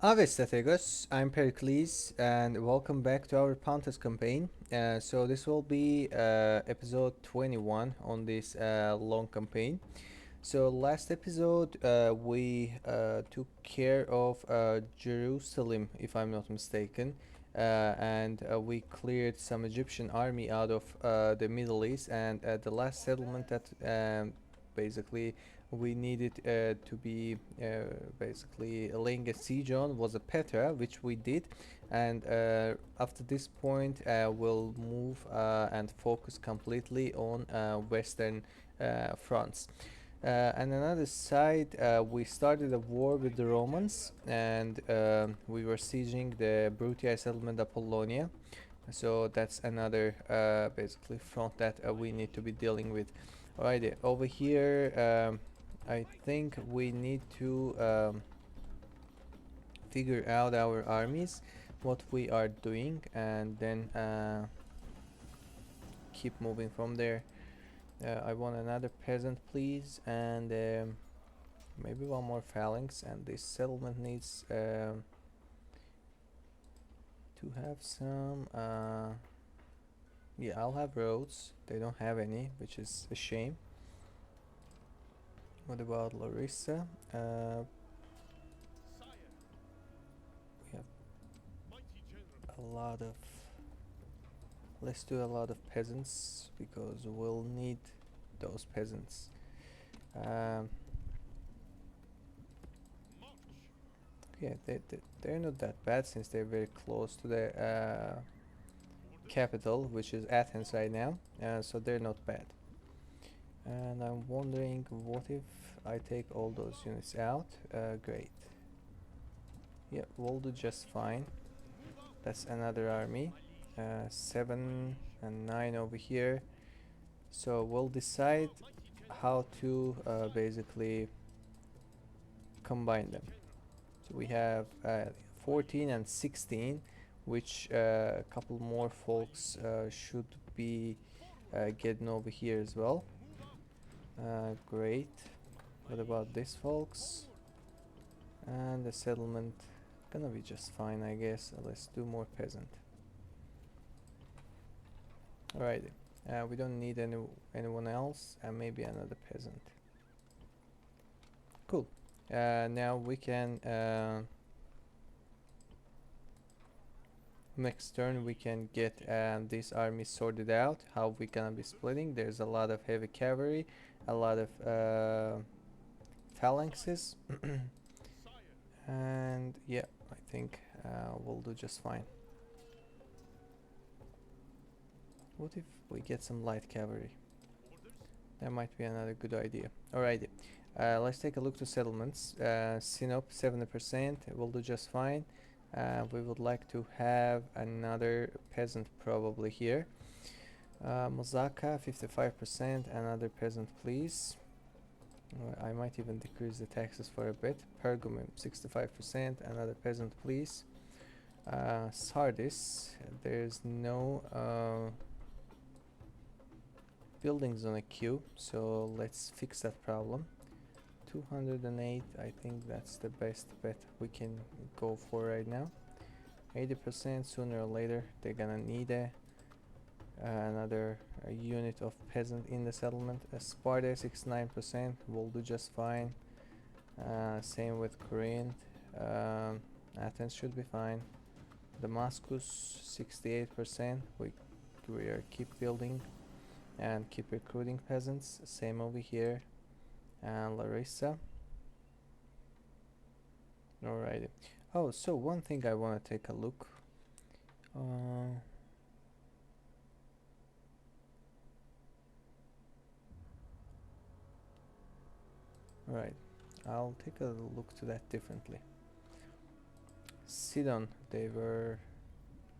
Ave strategos, I'm Pericles, and welcome back to our Pontus campaign. So this will be episode 21 on this long campaign. So last episode we took care of Jerusalem, if I'm not mistaken, and we cleared some Egyptian army out of the Middle East, and the last settlement that basically we needed to be basically laying a siege on was a Petra, which we did, and after this point we'll move and focus completely on Western fronts. And another side, we started a war with the Romans, and we were sieging the Brutii settlement Apollonia. So that's another basically front that we need to be dealing with. Alright, over here, I think we need to figure out our armies, what we are doing, and then keep moving from there. I want another peasant, please, and maybe one more phalanx. And this settlement needs to have some. Yeah, I'll have roads. They don't have any, which is a shame. What about Larissa? We have a lot of. Let's do a lot of peasants because we'll need those peasants. Um, yeah, they're not that bad since they're very close to the capital, which is Athens right now, so they're not bad. And I'm wondering, what if I take all those units out? Great. Yeah, we'll do just fine. That's another army. 7 and 9 over here. So we'll decide how to basically combine them. So we have 14 and 16, which a couple more folks should be getting over here as well. Great. What about this, folks? And the settlement gonna be just fine, I guess. Let's do more peasant. Alright. We don't need anyone else, and maybe another peasant. Cool. Now we can next turn we can get this army sorted out. How we gonna be splitting? There's a lot of heavy cavalry, a lot of phalanxes, and yeah, I think we'll do just fine. What if we get some light cavalry? That might be another good idea. Alrighty, let's take a look to settlements. Sinop 70% will do just fine. We would like to have another peasant probably here. Mosaka 55%, another peasant please. I might even decrease the taxes for a bit. Pergamum 65%, another peasant please. Sardis, there's no buildings on a queue, so let's fix that problem. 208, I think that's the best bet we can go for right now. 80%, sooner or later they're gonna need another unit of peasant in the settlement. Sparta 69% will do just fine. Same with Corinth. Athens should be fine. Damascus 68%. We are keep building and keep recruiting peasants. Same over here. And Larissa. Alrighty. Oh, so one thing I want to take a look. Right, I'll take a look to that differently. Sidon, they were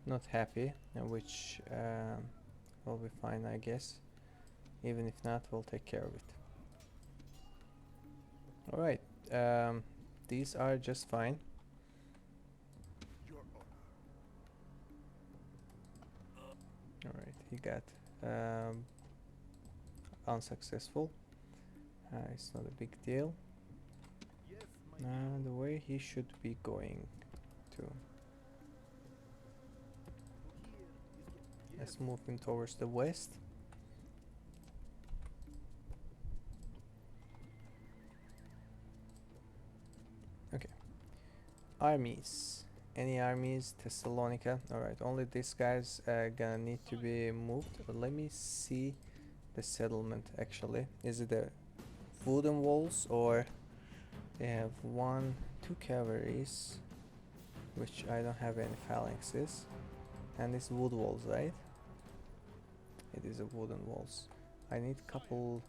not happy, which will be fine, I guess. Even if not, we'll take care of it. Alright, these are just fine. Alright, he got unsuccessful. It's not a big deal. The way he should be going. to... Let's move him towards the west. Okay. Armies. Any armies? Thessalonica. Alright, only this guy's gonna need to be moved. Let me see the settlement actually. Is it the wooden walls, or they have 2 cavalries, which I don't have any phalanxes, and it's wood walls, right? It is a wooden walls. I need couple...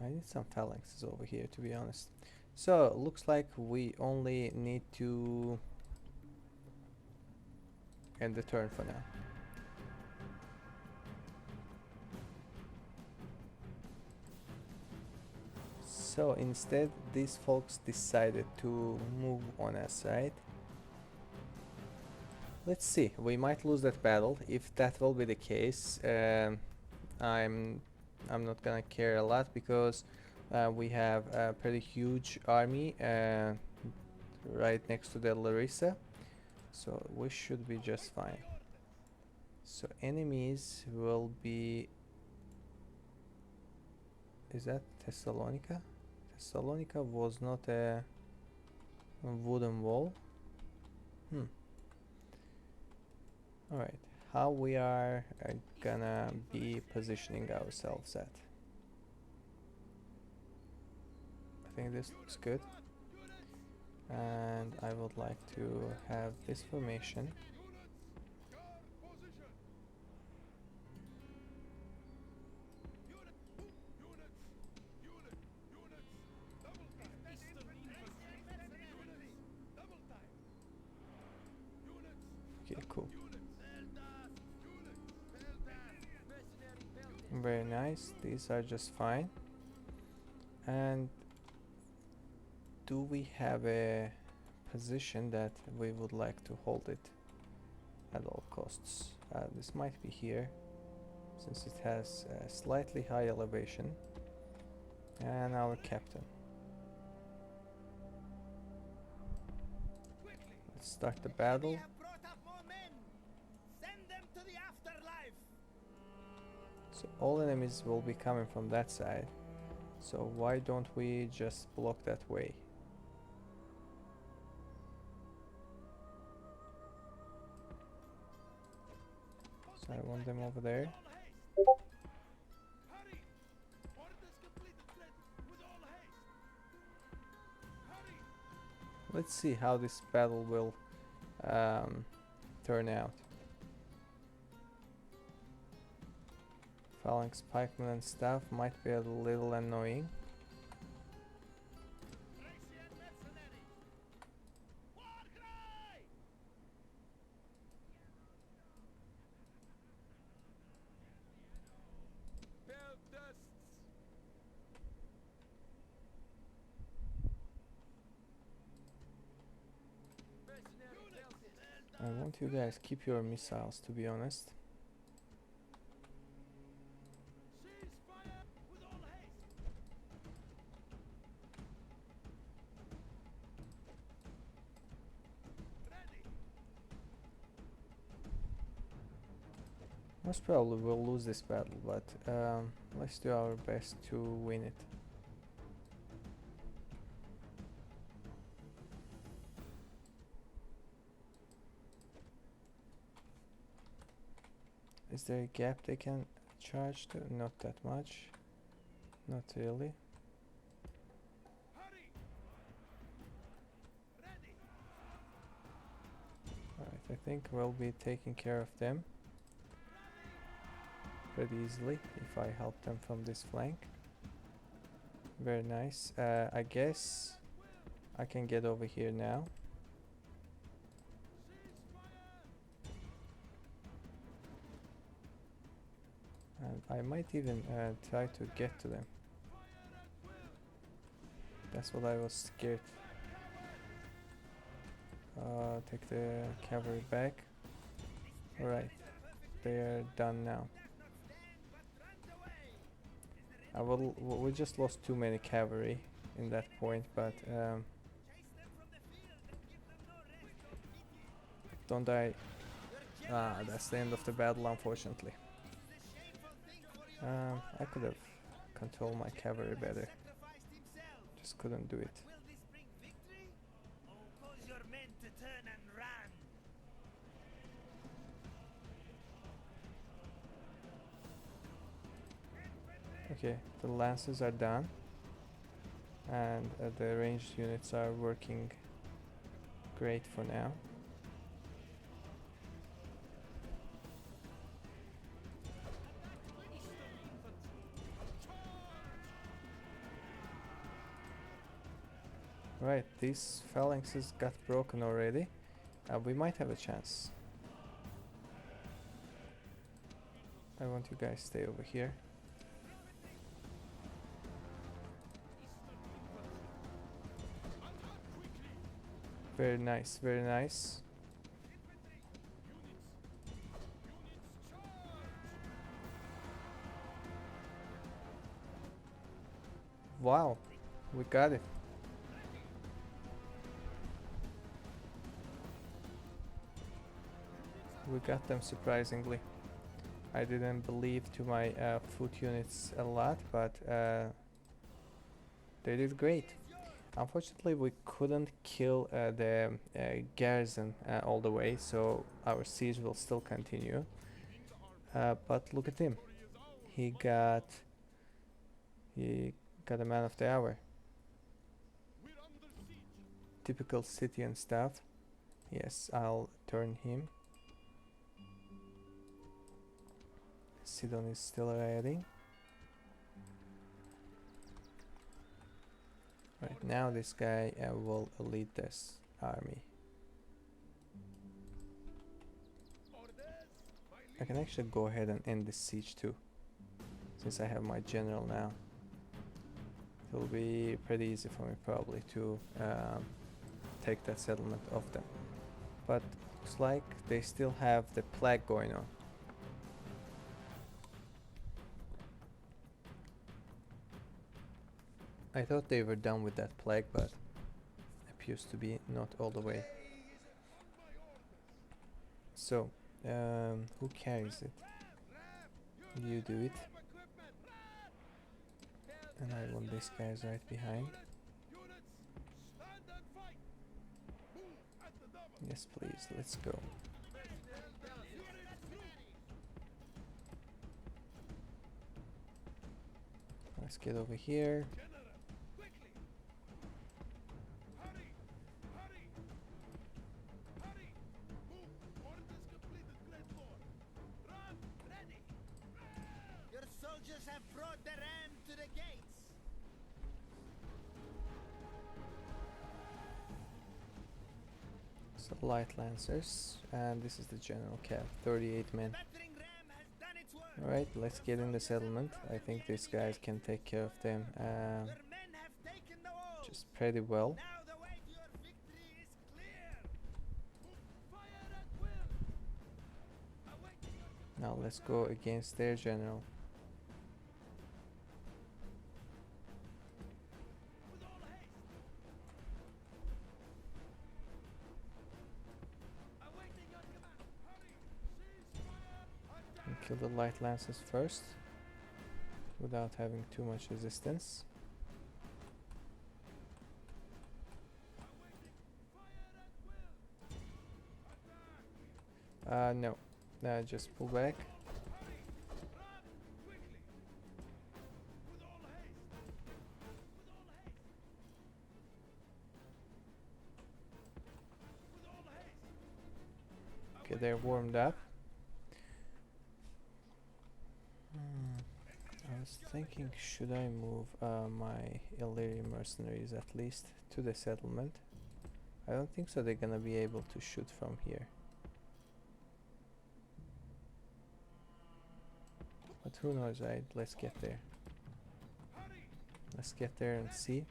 I need some phalanxes over here, to be honest. So looks like we only need to end the turn for now. So instead, these folks decided to move on us, right? Let's see. We might lose that battle. If that will be the case, I'm not gonna care a lot, because we have a pretty huge army right next to the Larissa, so we should be just fine. So enemies will be... Is that Thessalonica? Thessalonica was not a wooden wall. Alright, how we are gonna be positioning ourselves at? I think this looks good. And I would like to have this formation. Okay, cool. Very nice. These are just fine. And do we have a position that we would like to hold it at all costs? This might be here, since it has a slightly high elevation. And our captain. Let's start the battle. So all enemies will be coming from that side. So why don't we just block that way? So I want them over there. Let's see how this battle will turn out. Phalanx, pikemen and stuff might be a little annoying. I want you guys keep your missiles, to be honest. Most probably we'll lose this battle, but let's do our best to win it. Is there a gap they can charge to? Not that much. Not really. Alright, I think we'll be taking care of them pretty easily if I help them from this flank. Very nice. I guess I can get over here now. And I might even try to get to them. That's what I was scared. Take the cavalry back. Alright, they are done now. We just lost too many cavalry in that point, but don't die. Ah, that's the end of the battle, unfortunately. I could have controlled my cavalry better. Just couldn't do it. Okay, the lances are done, and the ranged units are working great for now. Right, these phalanxes got broken already. We might have a chance. I want you guys to stay over here. Very nice, very nice. Wow, we got it. We got them surprisingly. I didn't believe to my foot units a lot, but they did great. Unfortunately, we couldn't kill the garrison all the way, so our siege will still continue. But look at him. He got a man of the hour. Typical city and stuff. Yes, I'll turn him. Sidon is still riding. Right now this guy will lead this army. I can actually go ahead and end this siege too, since I have my general now. It will be pretty easy for me probably to take that settlement off them. But looks like they still have the plague going on. I thought they were done with that plague, but appears to be not all the way. So, who carries it? You do it. And I want these guys right behind. Yes, please, let's go. Let's get over here. Have brought the ram to the gates. So light lancers, and this is the general cap, 38 men. Alright, let's get in the settlement. I think these guys can take care of them just pretty well. Now let's go against their general. Kill the light lances first, without having too much resistance. No, just pull back. Okay, they're warmed up. I was thinking, should I move my Illyrian mercenaries at least to the settlement? I don't think so they're gonna be able to shoot from here. But who knows, right? Let's get there. Let's get there and see.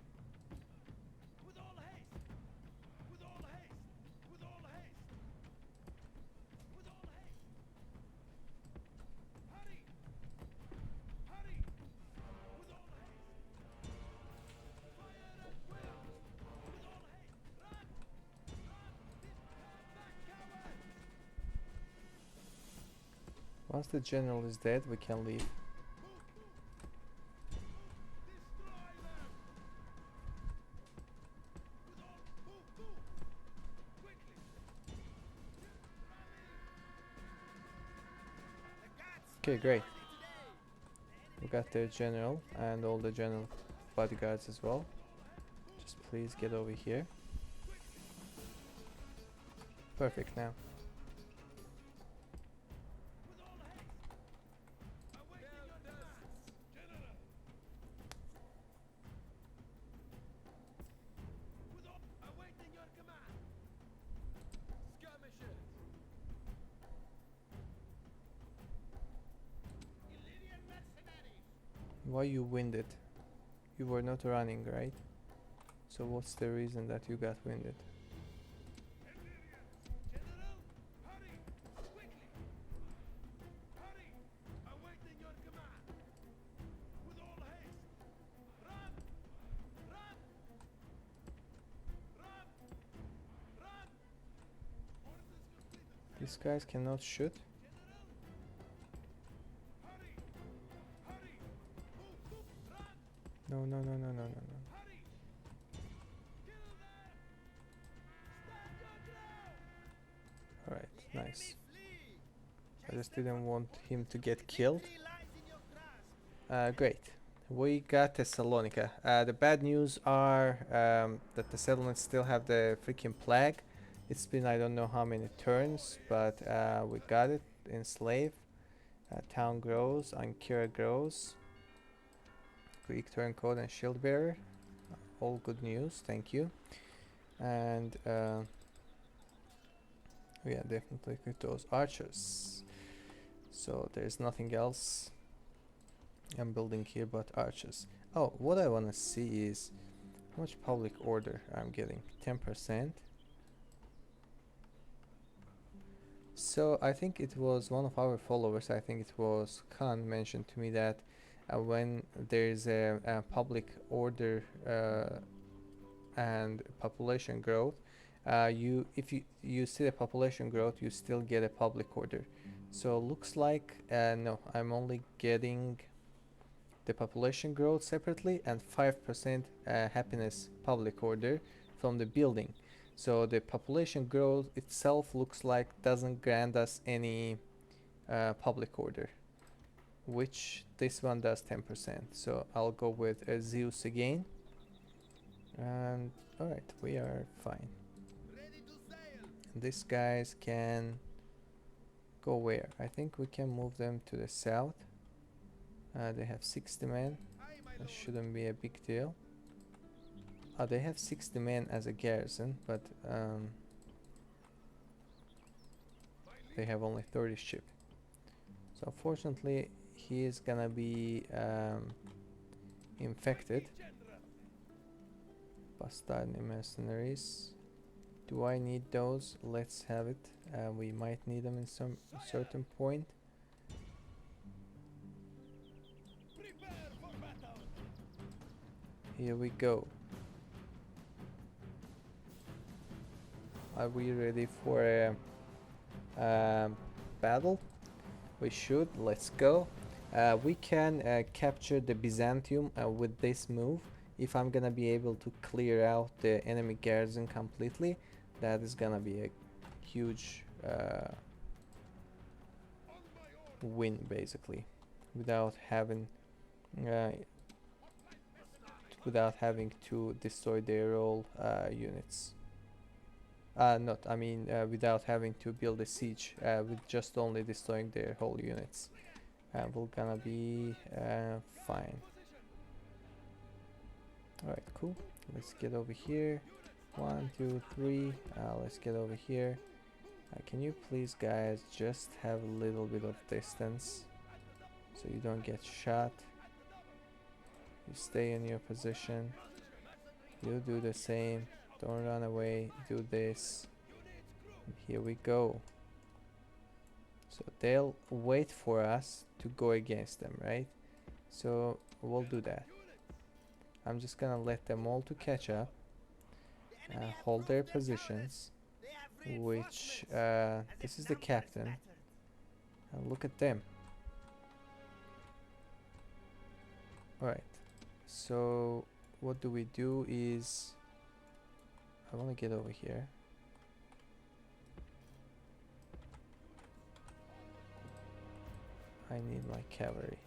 Once the general is dead, we can leave. Okay, great. We got their general and all the general bodyguards as well. Just please get over here. Perfect now. Why you winded? You were not running, right? So what's the reason that you got winded? These guys cannot shoot. No, no, no, no, no, no, no. Alright, nice. I just didn't want him to get killed. Great. We got Thessalonica. The bad news are that the settlements still have the freaking plague. It's been I don't know how many turns, but we got it. Enslave. Town grows. Ankara grows. Greek turncoat and shield bearer. All good news. Thank you. And yeah, definitely with those archers. So there's nothing else I'm building here but archers. Oh, what I want to see is how much public order I'm getting. 10%. So I think it was one of our followers, I think it was Khan, mentioned to me that when there's a public order and population growth, if you see the population growth, you still get a public order. So looks like no, I'm only getting the population growth separately and 5% happiness public order from the building. So the population growth itself looks like doesn't grant us any public order, which this one does 10%. So I'll go with Zeus again. And alright, we are fine. These guys can go where? I think we can move them to the south. They have 60 men. That shouldn't be a big deal. They have 60 men as a garrison, but they have only 30 ship. So unfortunately, he is gonna be infected. Bastard mercenaries. Do I need those? Let's have it. We might need them in some certain point. Here we go. Are we ready for a battle? We should. Let's go. We can capture the Bzantium with this move. If I'm gonna be able to clear out the enemy garrison completely, that is gonna be a huge win, basically, without having to destroy their all units. Without having to build a siege, with just only destroying their whole units. We're gonna be fine. Alright, cool. Let's get over here. 1, 2, 3. Let's get over here. Can you please, guys, just have a little bit of distance so you don't get shot? You stay in your position. You do the same. Don't run away. Do this. And here we go. So they'll wait for us to go against them, right? So we'll do that. I'm just gonna let them all to catch up, hold their positions, which this is the captain. And look at them. Alright. So what do we do is I want to get over here. I need my cavalry.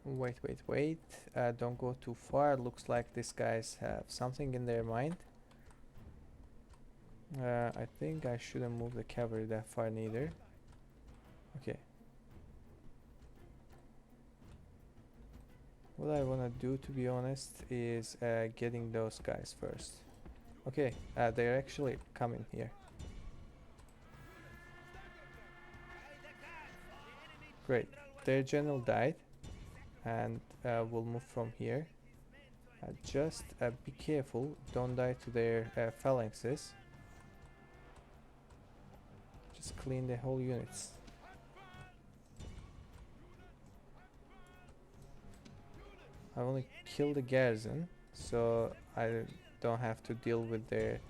Wait, wait, wait. Don't go too far. Looks like these guys have something in their mind. I think I shouldn't move the cavalry that far neither. Okay. What I want to do, to be honest, is getting those guys first. Okay, they're actually coming here. Great. Their general died. And we'll move from here. Just be careful, don't die to their phalanxes. Just clean the whole units. I only kill the garrison, so I don't have to deal with their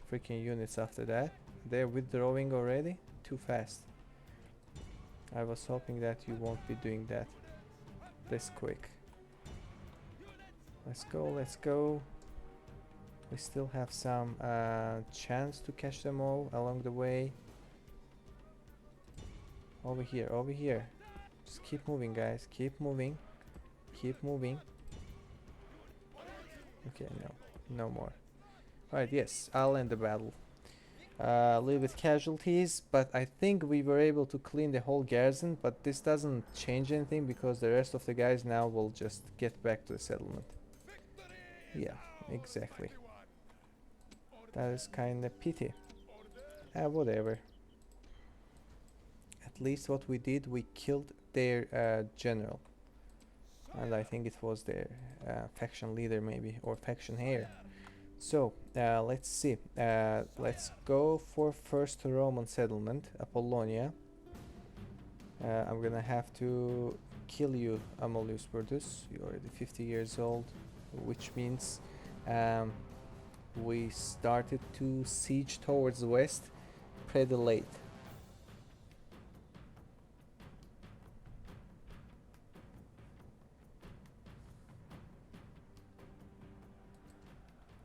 freaking units after that. They're withdrawing already? Too fast. I was hoping that you won't be doing that this quick. Let's go, let's go. We still have some chance to catch them all along the way. Over here, over here. Just keep moving, guys. Keep moving. Keep moving. Okay, no more. Alright, yes, I'll end the battle. A little bit casualties, but I think we were able to clean the whole garrison, but this doesn't change anything because the rest of the guys now will just get back to the settlement. Yeah, exactly. That is kinda pity. Whatever. At least what we did, we killed their general. And I think it was their faction leader maybe, or faction heir. So, let's see. Let's go for first Roman settlement, Apollonia. I'm gonna have to kill you, Amulius Brutus. You're already 50 years old, which means we started to siege towards the west pretty late.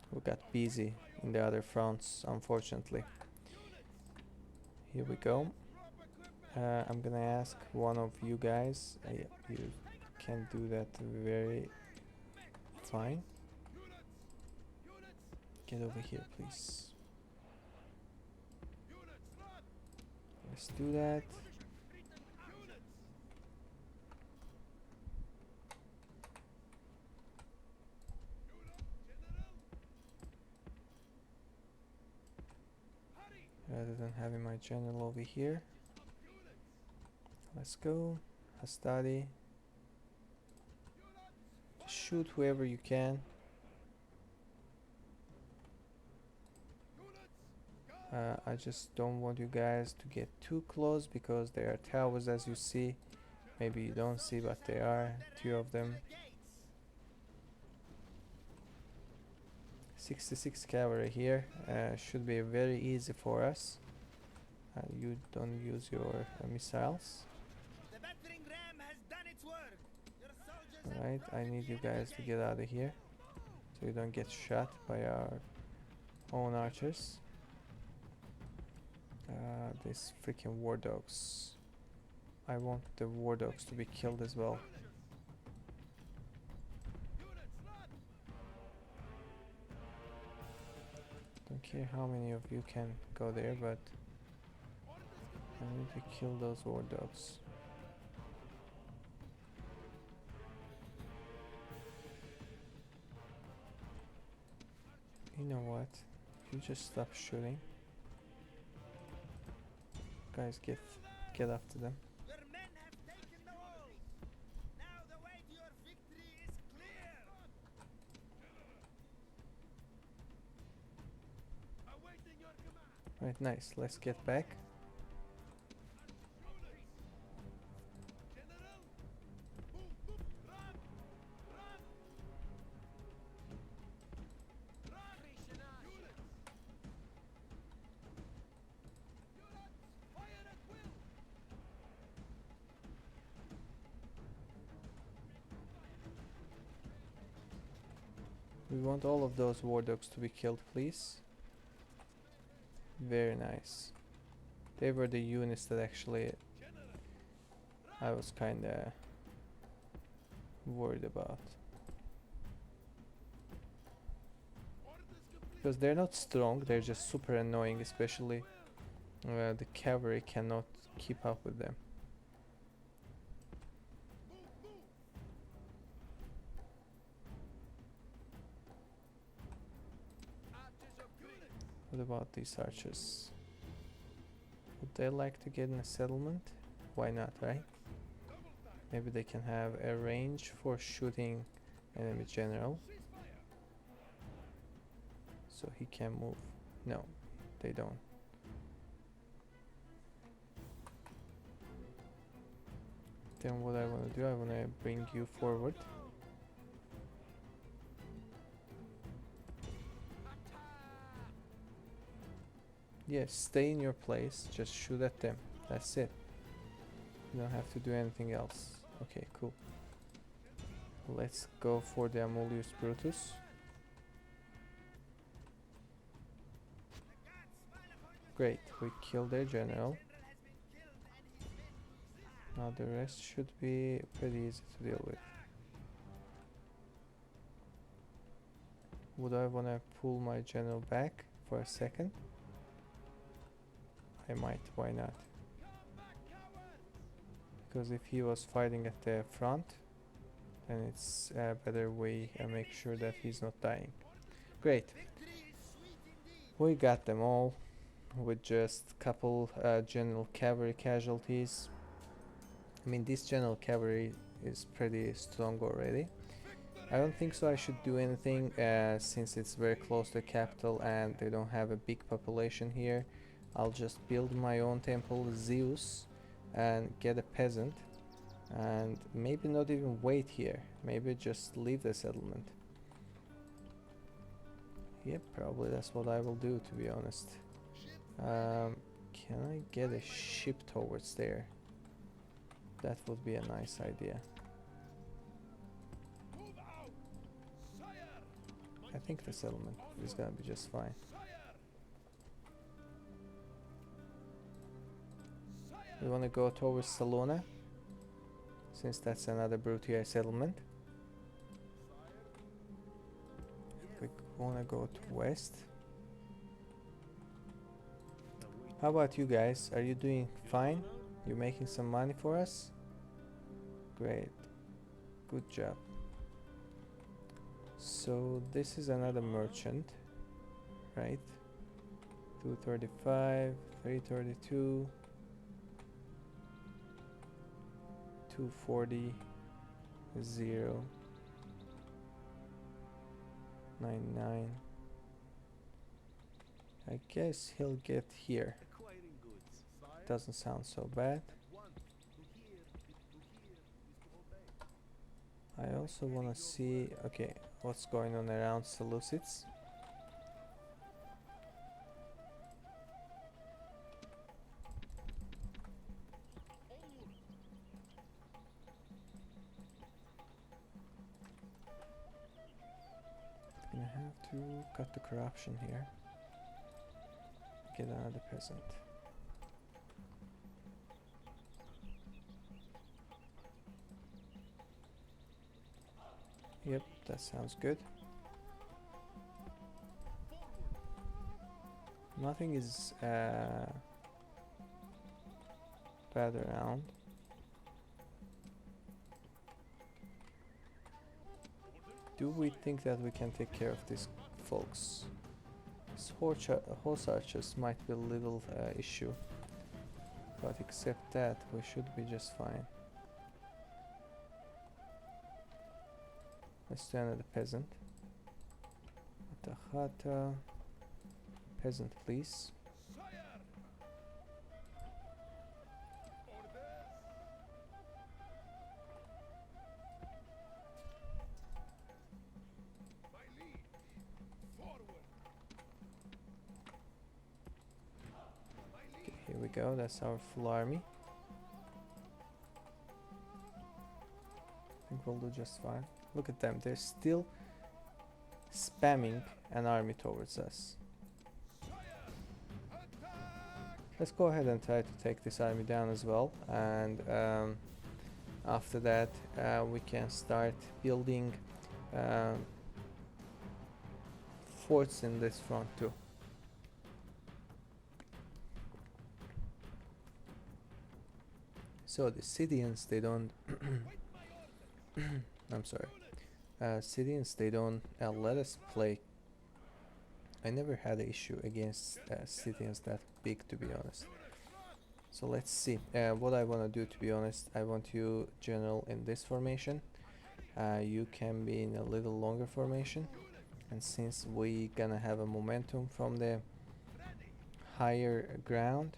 We got busy in the other fronts, unfortunately. Here we go. I'm gonna ask one of you guys. You can do that very fine. Get over here, please. Let's do that. Rather than having my general over here. Let's go. Hastadi. Shoot whoever you can. I just don't want you guys to get too close because there are towers, as you see. Maybe you don't see, but there are two of them. 66 cavalry here. Should be very easy for us. You don't use your missiles. Alright, I need you guys to get out of here so you don't get shot by our own archers. These freaking war dogs. I want the war dogs to be killed as well. Don't care how many of you can go there, but I need to kill those war dogs. You know what? You just stop shooting. Guys, get after them. Your men have taken the wall. Now the way to your victory is clear. Awaiting your command. Right, nice. Let's get back. We want all of those war dogs to be killed, please. Very nice. They were the units that actually I was kinda worried about. Because they're not strong, they're just super annoying, especially the cavalry cannot keep up with them. What about these archers? Would they like to get in a settlement? Why not, right? Maybe they can have a range for shooting enemy general. So he can move. No, they don't. Then what I want to do, I want to bring you forward. Yes, stay in your place, just shoot at them. That's it. You don't have to do anything else. Okay, cool. Let's go for the Amulius Brutus. Great, we killed their general. Now the rest should be pretty easy to deal with. Would I want to pull my general back for a second? I might, why not? Because if he was fighting at the front, then it's a better way and make sure that he's not dying. Great. We got them all with just couple general cavalry casualties. I mean, this general cavalry is pretty strong already. I don't think so I should do anything since it's very close to the capital and they don't have a big population here. I'll just build my own temple, Zeus, and get a peasant, and maybe not even wait here, maybe just leave the settlement. Yep, probably that's what I will do, to be honest. Can I get a ship towards there? That would be a nice idea. I think the settlement is gonna be just fine. We want to go towards Salona, since that's another Brutii settlement. We want to go to west. How about you guys? Are you doing fine? You making some money for us? Great. Good job. So this is another merchant, right? 235, 332. 240, 0, 99. I guess he'll get here. Doesn't sound so bad. I also want to see, okay, what's going on around Seleucids. Gonna have to cut the corruption here. Get another peasant. Yep, that sounds good. Nothing is bad around. Do we think that we can take care of these folks? These horse archers might be a little issue, but except that we should be just fine. Let's do another peasant. Atahata. Peasant, please. Here we go, that's our full army. I think we'll do just fine. Look at them, they're still spamming an army towards us. Let's go ahead and try to take this army down as well, and after that we can start building forts in this front too. So the Scythians, they don't I'm sorry, Scythians, they don't let us play. I never had an issue against Scythians that big, to be honest. So let's see what I want to do. To be honest, I want you general in this formation, you can be in a little longer formation, and since we gonna have a momentum from the higher ground,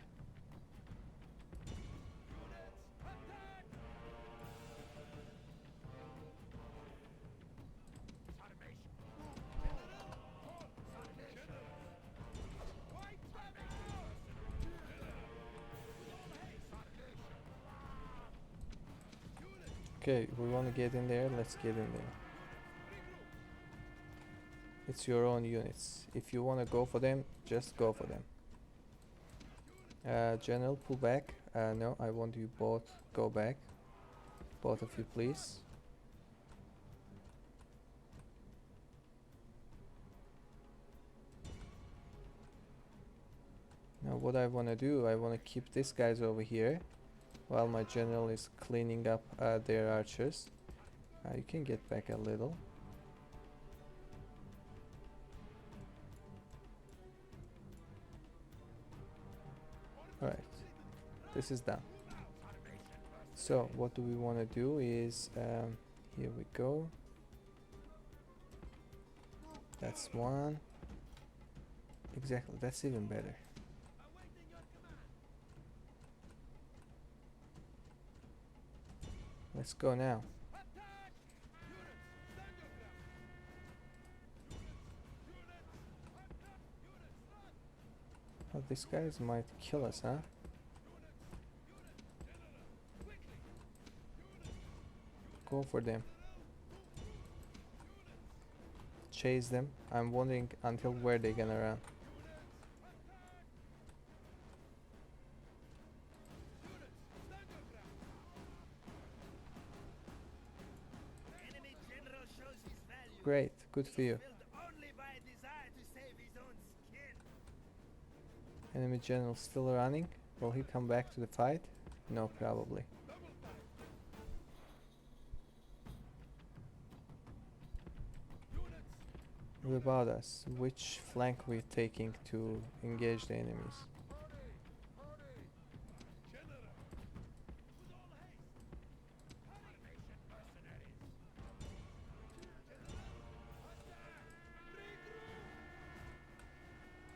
okay, we want to get in there, let's get in there. It's your own units. If you want to go for them, just go for them. General, pull back. No, I want you both go back. Both of you, please. Now what I want to do, I want to keep these guys over here while my general is cleaning up their archers. You can get back a little. Alright, this is done. So what do we want to do is, here we go. That's one. Exactly, that's even better. Let's go now. Oh, these guys might kill us, huh? Go for them. Chase them. I'm wondering until where they're gonna run. Great, good for you. Enemy general still running. Will he come back to the fight? No, probably. What about us? Which flank we're taking to engage the enemies?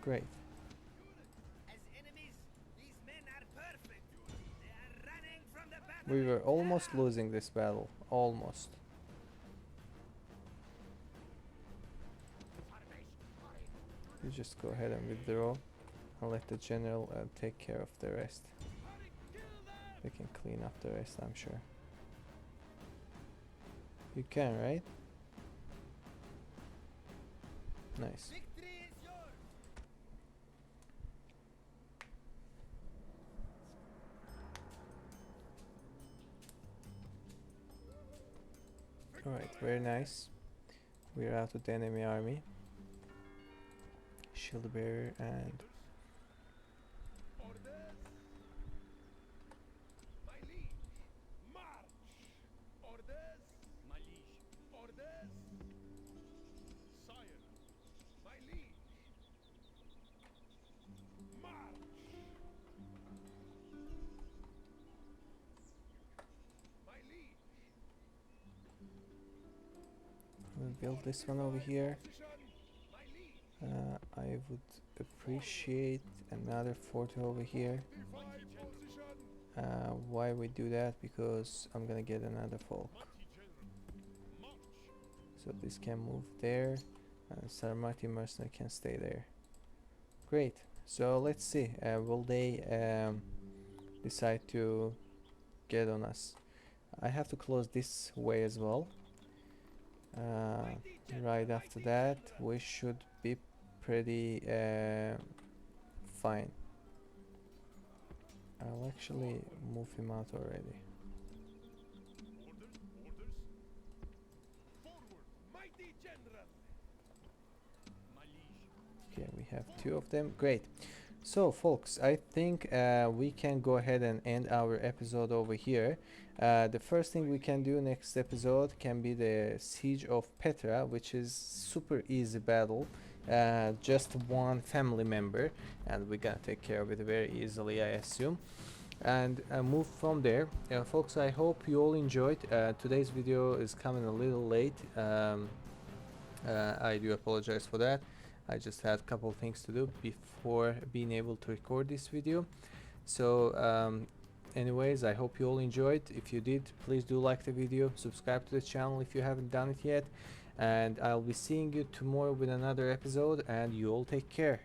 Great. We were almost losing this battle. Almost. You just go ahead and withdraw. I'll let the general take care of the rest. They can clean up the rest, I'm sure. You can, right? Nice. Alright, very nice. We're out of the enemy army. Shield bearer and we'll build this one over here. I would appreciate another fort over here. Why we do that? Because I'm gonna get another folk. So this can move there. Sarmati mercenary can stay there. Great. So let's see. Will they decide to get on us? I have to close this way as well. Right after that, we should be pretty fine. I'll actually move him out already. Okay, we have two of them. Great. So, folks, I think we can go ahead and end our episode over here. The first thing we can do next episode can be the Siege of Petra, which is super easy battle. Just one family member, and we're gonna take care of it very easily, I assume. And move from there. Folks, I hope you all enjoyed. Today's video is coming a little late. I do apologize for that. I just had a couple things to do before being able to record this video. So anyways, I hope you all enjoyed. If you did, please do like the video, subscribe to the channel if you haven't done it yet, and I'll be seeing you tomorrow with another episode, and you all take care.